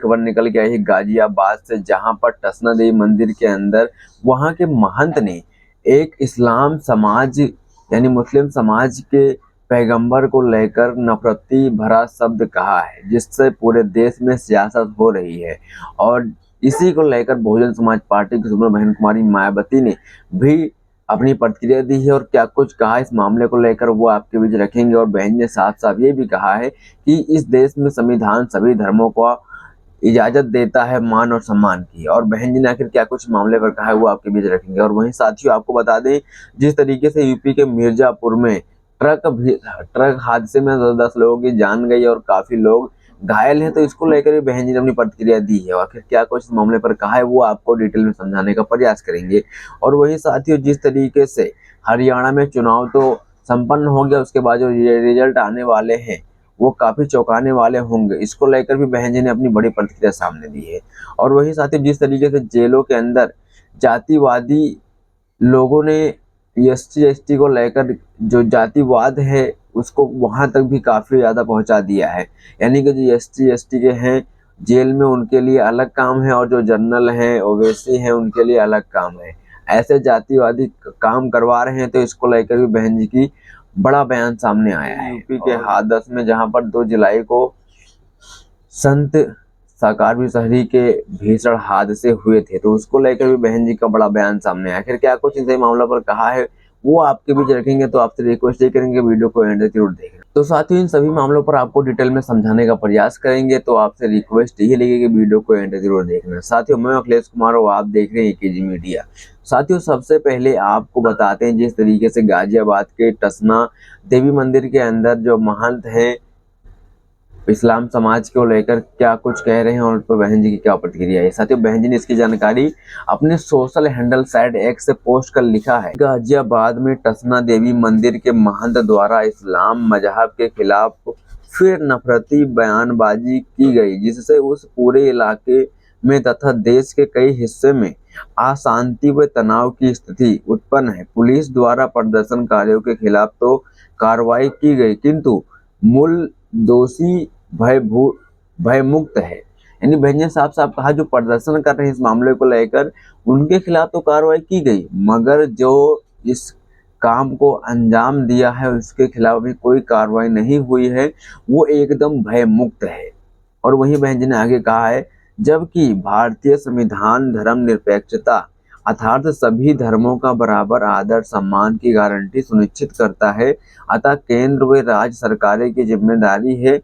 खबर निकल के आई है गाजियाबाद से, जहां पर टसना देवी मंदिर के अंदर वहां के महंत ने एक इस्लाम समाज यानी मुस्लिम समाज के पैगंबर को लेकर नफरती भरा शब्द कहा है, जिससे पूरे देश में सियासत हो रही है। और इसी को लेकर बहुजन समाज पार्टी की सुप्रीमो बहन कुमारी मायावती ने भी अपनी प्रतिक्रिया दी है और क्या कुछ कहा इस मामले को लेकर वो आपके बीच रखेंगे। और बहन ने साफ साफ ये भी कहा है कि इस देश में संविधान सभी धर्मों को इजाजत देता है मान और सम्मान की। और बहन जी ने आखिर क्या कुछ मामले पर कहा है वो आपके बीच रखेंगे। और वहीं साथियों आपको बता दें, जिस तरीके से यूपी के मिर्जापुर में ट्रक हादसे में 10 लोगों की जान गई और काफी लोग घायल हैं, तो इसको लेकर भी बहन जी ने अपनी प्रतिक्रिया दी है। आखिर क्या कुछ इस मामले पर कहा है वो आपको डिटेल में समझाने का प्रयास करेंगे। और वही साथियों, जिस तरीके से हरियाणा में चुनाव तो संपन्न हो गया, उसके बाद जो रिजल्ट आने वाले हैं वो काफी चौंकाने वाले होंगे, इसको लेकर भी बहन जी ने अपनी बड़ी प्रतिक्रिया सामने दी है। और वही साथियों, जिस तरीके से जेलों के अंदर जातिवादी लोगों ने एसटी को लेकर जो जातिवाद है उसको वहां तक भी काफी ज्यादा पहुंचा दिया है। यानी कि जो एसटी के हैं जेल में उनके लिए अलग काम है और जो जनरल हैं ओबीसी हैं उनके लिए अलग काम है। ऐसे जातिवादी काम करवा रहे हैं, तो इसको लेकर भी बहन जी की बड़ा बयान सामने आया है। यूपी के हाथरस में जहां पर 2 जुलाई को संत साकार भी शहरी के भीषण हादसे हुए थे, तो उसको लेकर भी बहन जी का बड़ा बयान सामने आया। आखिर क्या कुछ इस मामला पर कहा है वो आपके बीच रखेंगे, तो आपसे रिक्वेस्ट ये करेंगे वीडियो को एंड तक जरूर देखें। तो साथियों, इन सभी मामलों पर आपको डिटेल में समझाने का प्रयास करेंगे, तो आपसे रिक्वेस्ट यही लगेगी कि वीडियो को एंड तक जरूर देखना। साथियों, मैं अखिलेश कुमार और आप देख रहे हैं एकेजी मीडिया। साथियों, सबसे पहले आपको बताते हैं, जिस तरीके से गाजियाबाद के टसना देवी मंदिर के अंदर जो महंत हैं इस्लाम समाज को लेकर क्या कुछ कह रहे हैं और उस पर बहन जी की क्या प्रतिक्रिया है। साथियों, बहन जी ने इसकी जानकारी अपने सोशल हैंडल साइट एक्स से पोस्ट कर लिखा है। गाजियाबाद में टसना देवी मंदिर के महंत द्वारा इस्लाम मजहब के खिलाफ फिर नफरती बयानबाजी की गई, जिससे उस पूरे इलाके में तथा देश के कई हिस्से में अशांति व तनाव की स्थिति उत्पन्न है। पुलिस द्वारा प्रदर्शनकारियों के खिलाफ तो कार्रवाई की गई, किंतु मूल दोषी भयमुक्त है। यानी बहन ने साफ साफ कहा, जो प्रदर्शन कर रहे हैं इस मामले को लेकर उनके खिलाफ तो कार्रवाई की गई, मगर जो इस काम को अंजाम दिया है उसके खिलाफ भी कोई कार्रवाई नहीं हुई है, वो एकदम भयमुक्त है। और वहीं बहन जी ने आगे कहा है, जबकि भारतीय संविधान धर्मनिरपेक्षता अर्थात सभी धर्मों का बराबर आदर सम्मान की गारंटी सुनिश्चित करता है, अतः केंद्र व राज्य सरकारें की जिम्मेदारी है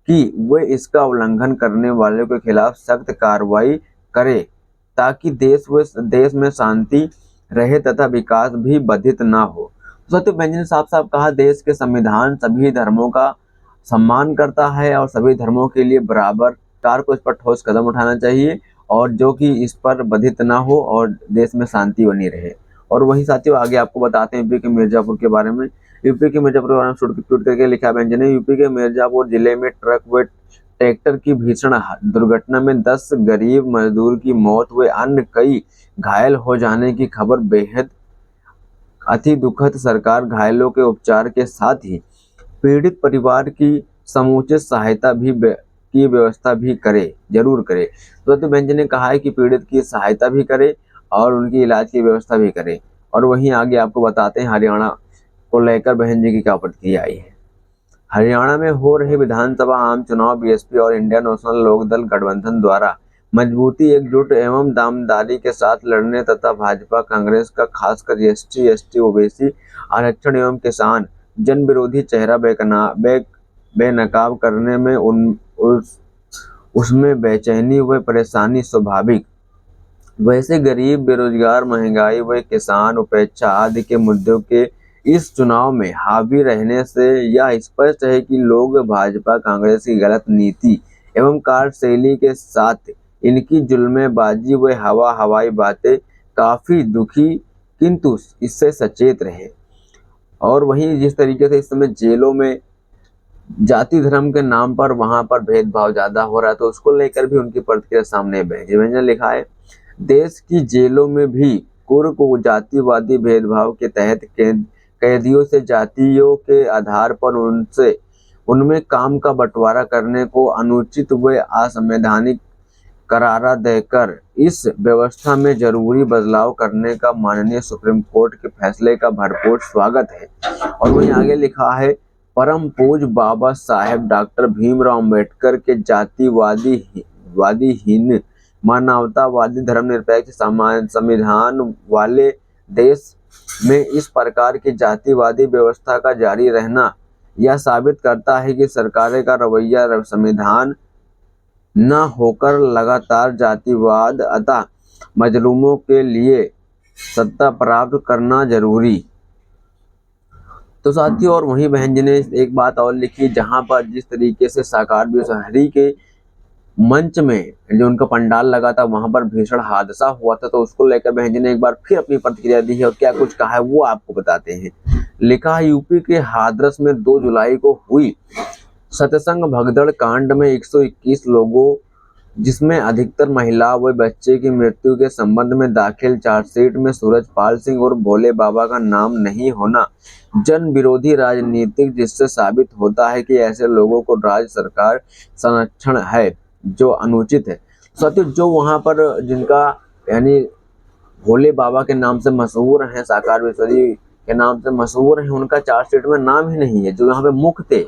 कि वे इसका उल्लंघन करने वालों के खिलाफ सख्त कार्रवाई करे, ताकि देश में शांति रहे तथा विकास भी बाधित ना हो। तो बहन जी ने साफ साफ कहा, देश के संविधान सभी धर्मों का सम्मान करता है और सभी धर्मों के लिए बराबर सरकार को इस पर ठोस कदम उठाना चाहिए और जो कि इस पर बाधित ना हो और देश में शांति बनी रहे। और वही साथियों, आगे आपको बताते हैं यूपी के मिर्जापुर के बारे में। यूपी के मिर्जापुर के बारे में ट्वीट करके लिखा बहन जी ने, यूपी के मिर्जापुर जिले में ट्रक व ट्रैक्टर की भीषण दुर्घटना में 10 गरीब मजदूर की मौत व अन्य कई घायल हो जाने की खबर बेहद अति दुखद। सरकार घायलों के उपचार के साथ ही पीड़ित परिवार की समुचित सहायता भी की व्यवस्था भी जरूर करे। तो बहन जी ने कहा है कि पीड़ित की सहायता भी करे और उनकी इलाज की व्यवस्था भी करे। और वहीं आगे आपको बताते हैं हरियाणा को लेकर बहन जी की क्या प्रतिक्रिया आई है। हरियाणा में हो रहे विधानसभा आम चुनाव बीएसपी और इंडियन नेशनल लोकदल गठबंधन द्वारा मजबूती एकजुट एवं दामदारी के साथ लड़ने तथा भाजपा कांग्रेस का खासकर एसटी ओबीसी आरक्षण एवं किसान जन विरोधी चेहरा बेनकाब करने में उसमें बेचैनी व परेशानी स्वाभाविक। वैसे गरीब, बेरोजगार, महंगाई व किसान उपेक्षा आदि के मुद्दों के इस चुनाव में हावी रहने से यह स्पष्ट है कि लोग भाजपा कांग्रेस की गलत नीति एवं कार्यशैली के साथ इनकी जुल्मेबाजी व हवाई बातें काफी दुखी, किंतु इससे सचेत रहे। और वहीं जिस तरीके से इस समय जेलों में जाति धर्म के नाम पर वहां पर भेदभाव ज्यादा हो रहा है, तो उसको लेकर भी उनकी प्रतिक्रिया सामने ने लिखा है, देश की जेलों में भी कुर्क को जातिवादी भेदभाव के तहत कैदियों से जातियों के आधार पर उनमें काम का बंटवारा करने को अनुचित व असंवैधानिक करारा देकर इस व्यवस्था में जरूरी बदलाव करने का माननीय सुप्रीम कोर्ट के फैसले का भरपूर स्वागत है। और वहीं आगे लिखा है, परम पूज्य बाबा साहेब डॉक्टर भीमराव अम्बेडकर के जातिवादीहीन मानवतावादी धर्मनिरपेक्ष संविधान वाले देश में इस प्रकार की जातिवादी व्यवस्था का जारी रहना यह साबित करता है कि सरकार का रवैया संविधान न होकर लगातार जातिवाद अतः मजलूमों के लिए सत्ता प्राप्त करना जरूरी। तो साथियों, और वहीं बहन जी ने एक बात और लिखी, जहां पर जिस तरीके से साकार शहरी के मंच में जो उनका पंडाल लगा था वहां पर भीषण हादसा हुआ था, तो उसको लेकर बहन जी ने एक बार फिर अपनी प्रतिक्रिया दी है और क्या कुछ कहा है वो आपको बताते हैं। लिखा है, यूपी के हाथरस में 2 जुलाई को हुई सत्संग भगदड़ कांड में 121 लोगों जिसमें अधिकतर महिला व बच्चे की मृत्यु के संबंध में दाखिल चार्जशीट में सूरजपाल सिंह और भोले बाबा का नाम नहीं होना जन विरोधी राजनीतिक, जिससे साबित होता है कि ऐसे लोगों को राज्य सरकार संरक्षण है जो अनुचित है। साथियों, जो वहां पर जिनका यानी भोले बाबा के नाम से मशहूर हैं, साकार विश्वजी के नाम से मशहूर हैं, उनका चार्जशीट में नाम ही नहीं है। जो यहाँ पे मुख्य थे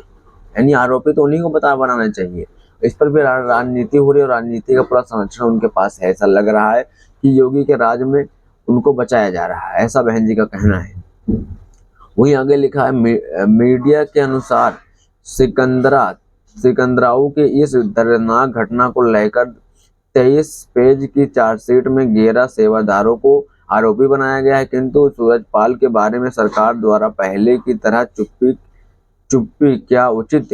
यानी आरोपी, तो उन्हीं को बनाना चाहिए। इस पर भी राजनीति हो रही है और राजनीति का पूरा संरक्षण उनके पास है। ऐसा लग रहा है कि योगी के राज में उनको बचाया जा रहा है, ऐसा बहन जी का कहना है। वहीं आगे लिखा है, मीडिया के अनुसार सिकंदराऊ के इस दर्दनाक घटना को लेकर 23 पेज की चार्जशीट में 11 सेवादारों को आरोपी बनाया गया है, किंतु सूरजपाल के बारे में सरकार द्वारा पहले की तरह चुप्पी क्या उचित?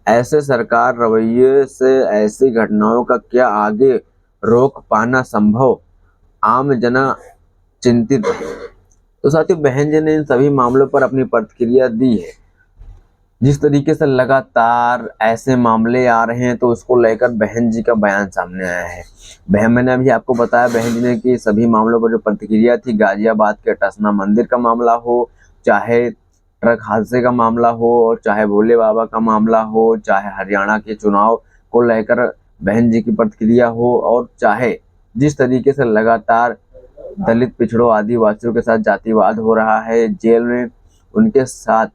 ऐसे सरकार रवैये से ऐसी घटनाओं का क्या आगे रोक पाना संभव? आम जना चिंतित है। तो साथियों, बहन जी ने इन सभी मामलों पर अपनी प्रतिक्रिया दी है। जिस तरीके से लगातार ऐसे मामले आ रहे हैं तो उसको लेकर बहन जी का बयान सामने आया है। मैंने अभी आपको बताया बहन जी ने कि सभी मामलों पर जो प्रतिक्रिया थी, गाजियाबाद के टसना मंदिर का मामला हो, चाहे ट्रक हादसे का मामला हो, और चाहे भोले बाबा का मामला हो, चाहे हरियाणा के चुनाव को लेकर बहन जी की प्रतिक्रिया हो, और चाहे जिस तरीके से लगातार दलित पिछड़ों आदिवासियों के साथ जातिवाद हो रहा है, जेल में उनके साथ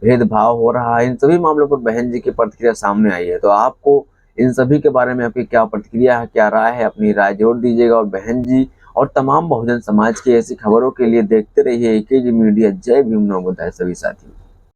भेदभाव हो रहा है, इन सभी मामलों पर बहन जी की प्रतिक्रिया सामने आई है। तो आपको इन सभी के बारे में आपकी क्या प्रतिक्रिया है, क्या राय है, अपनी राय जोड़ दीजिएगा। और बहन जी और तमाम बहुजन समाज की ऐसी खबरों के लिए देखते रहिए AKG मीडिया। जय भीम, नमो बुद्धाय सभी साथियों।